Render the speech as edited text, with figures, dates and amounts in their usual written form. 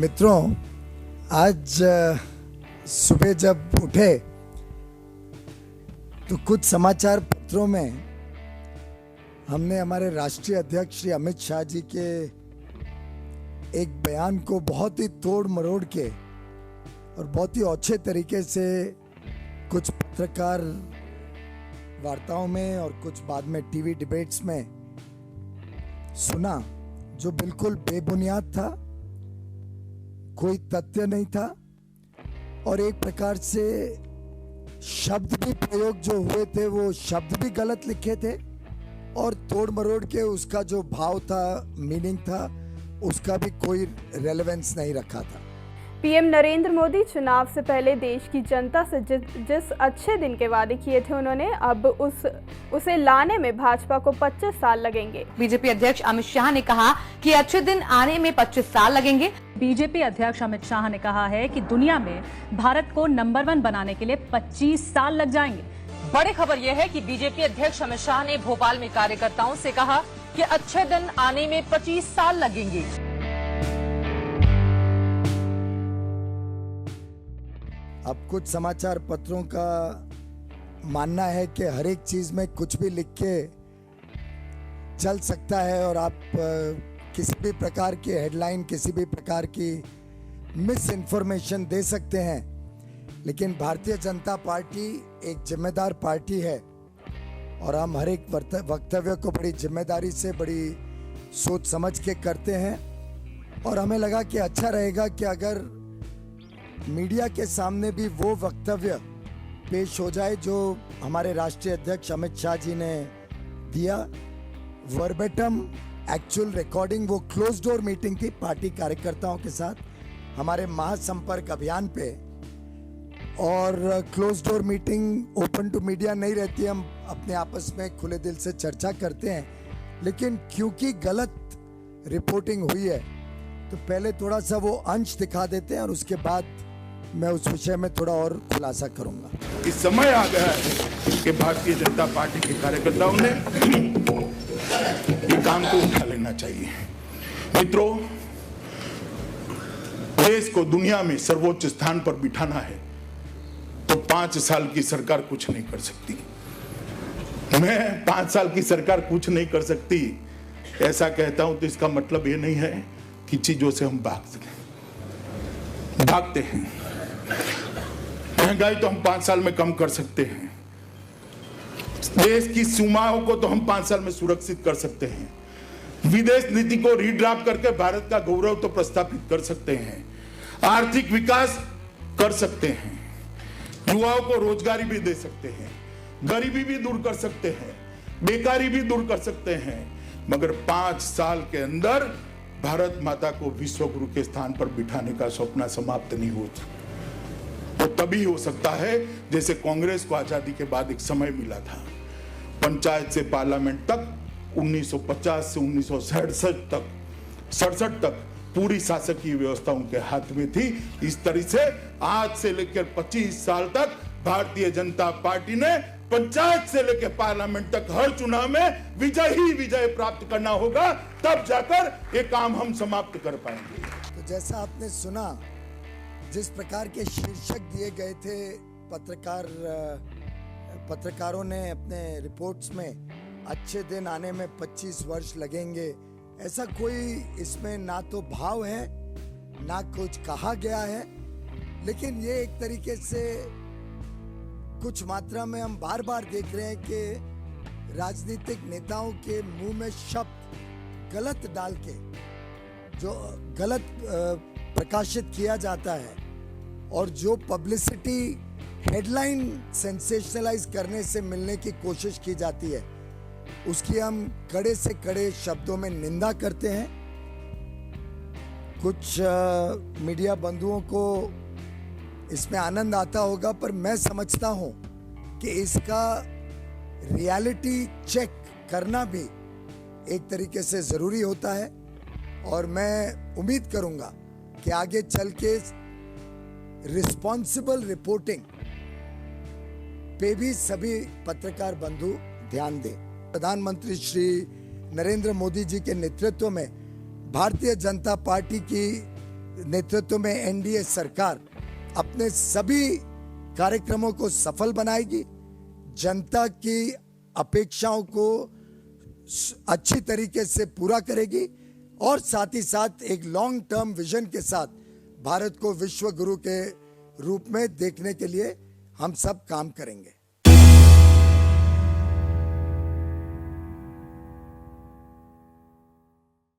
मित्रों, आज सुबह जब उठे तो कुछ समाचार पत्रों में हमने हमारे राष्ट्रीय अध्यक्ष श्री अमित शाह जी के एक बयान को बहुत ही तोड़ मरोड़ के और बहुत ही अच्छे तरीके से कुछ पत्रकार वार्ताओं में और कुछ बाद में टीवी डिबेट्स में सुना, जो बिल्कुल बेबुनियाद था, कोई तथ्य नहीं था और एक प्रकार से शब्द भी प्रयोग जो हुए थे वो शब्द भी गलत लिखे थे और तोड़ मरोड़ के उसका जो भाव था, मीनिंग था, उसका भी कोई रेलेवेंस नहीं रखा था। पीएम नरेंद्र मोदी चुनाव से पहले देश की जनता से जिस अच्छे दिन के वादे किए थे, उन्होंने अब उसे लाने में भाजपा को 25 साल लगेंगे। बीजेपी अध्यक्ष अमित शाह ने कहा कि अच्छे दिन आने में 25 साल लगेंगे। बीजेपी अध्यक्ष अमित शाह ने कहा है कि दुनिया में भारत को नंबर 1 बनाने के लिए 25 साल लग जाएंगे। बड़ी खबर यह है कि बीजेपी अध्यक्ष अमित शाह ने भोपाल में कार्यकर्ताओं से कहा कि अच्छे दिन आने में 25 साल लगेंगे। अब कुछ समाचार पत्रों का मानना है कि हर एक चीज में कुछ भी लिख के चल सकता है और आप किसी भी प्रकार की हेडलाइन, किसी भी प्रकार की मिस इन्फॉर्मेशन दे सकते हैं। लेकिन भारतीय जनता पार्टी एक जिम्मेदार पार्टी है और हम हर एक वक्तव्य को बड़ी जिम्मेदारी से, बड़ी सोच समझ के करते हैं और हमें लगा कि अच्छा रहेगा कि अगर मीडिया के सामने भी वो वक्तव्य पेश हो जाए जो हमारे राष्ट्रीय अध्यक्ष अमित शाह जी ने दिया। वर्बेटम एक्चुअल रिकॉर्डिंग, वो क्लोज डोर मीटिंग थी पार्टी कार्यकर्ताओं के साथ हमारे महासंपर्क अभियान पे, और close door meeting open to media नहीं रहती, हम अपने आपस में खुले दिल से चर्चा करते हैं। लेकिन क्योंकि गलत रिपोर्टिंग हुई है तो पहले थोड़ा सा वो अंश दिखा देते हैं और उसके बाद मैं उस विषय में थोड़ा और खुलासा करूंगा। इस समय आ गया है कि भारतीय जनता पार्टी के कार्यकर्ताओं ने ये काम को उठा लेना चाहिए। मित्रों, देश को दुनिया में सर्वोच्च स्थान पर बिठाना है तो 5 साल की सरकार कुछ नहीं कर सकती। मैं 5 साल की सरकार कुछ नहीं कर सकती ऐसा कहता हूं तो इसका मतलब ये नहीं है कि चीजों से हम भागते हैं। महंगाई तो हम 5 साल में कम कर सकते हैं, देश की सीमाओं को तो हम 5 साल में सुरक्षित कर सकते हैं, विदेश नीति को रीड्राफ्ट करके भारत का गौरव तो प्रस्थापित कर सकते हैं, आर्थिक विकास कर सकते हैं, युवाओं को रोजगारी भी दे सकते हैं, गरीबी भी दूर कर सकते हैं, बेकारी भी दूर कर सकते हैं। मगर 5 साल के अंदर भारत माता को विश्व गुरु के स्थान पर बिठाने का सपना समाप्त नहीं हो सकता। तो तभी हो सकता है जैसे कांग्रेस को आजादी के बाद एक समय मिला था, पंचायत से पार्लियामेंट तक 1950 से 1967 तक पूरी शासकीय व्यवस्था उनके हाथ में थी। इस तरह से आज से लेकर 25 साल तक भारतीय जनता पार्टी ने पंचायत से लेकर पार्लियामेंट तक हर चुनाव में विजय ही विजय प्राप्त करना होगा, तब जाकर ये काम हम समाप्त कर पाएंगे। तो जैसा आपने सुना, जिस प्रकार के शीर्षक दिए गए थे पत्रकारों ने अपने रिपोर्ट्स में, अच्छे दिन आने में 25 वर्ष लगेंगे, ऐसा कोई इसमें ना तो भाव है ना कुछ कहा गया है। लेकिन ये एक तरीके से कुछ मात्रा में हम बार बार देख रहे हैं कि राजनीतिक नेताओं के मुंह में शब्द गलत डाल के जो गलत प्रकाशित किया जाता है और जो पब्लिसिटी हेडलाइन सेंसेशनलाइज करने से मिलने की कोशिश की जाती है, उसकी हम कड़े से कड़े शब्दों में निंदा करते हैं। कुछ मीडिया बंधुओं को इसमें आनंद आता होगा, पर मैं समझता हूं कि इसका रियलिटी चेक करना भी एक तरीके से जरूरी होता है और मैं उम्मीद करूंगा कि आगे चल के रिस्पॉन्सिबल रिपोर्टिंग पे भी सभी पत्रकार बंधु ध्यान दें। प्रधानमंत्री श्री नरेंद्र मोदी जी के नेतृत्व में भारतीय जनता पार्टी की नेतृत्व में एनडीए सरकार अपने सभी कार्यक्रमों को सफल बनाएगी, जनता की अपेक्षाओं को अच्छी तरीके से पूरा करेगी और साथ ही साथ एक लॉन्ग टर्म विजन के साथ भारत को विश्व गुरु के रूप में देखने के लिए हम सब काम करेंगे।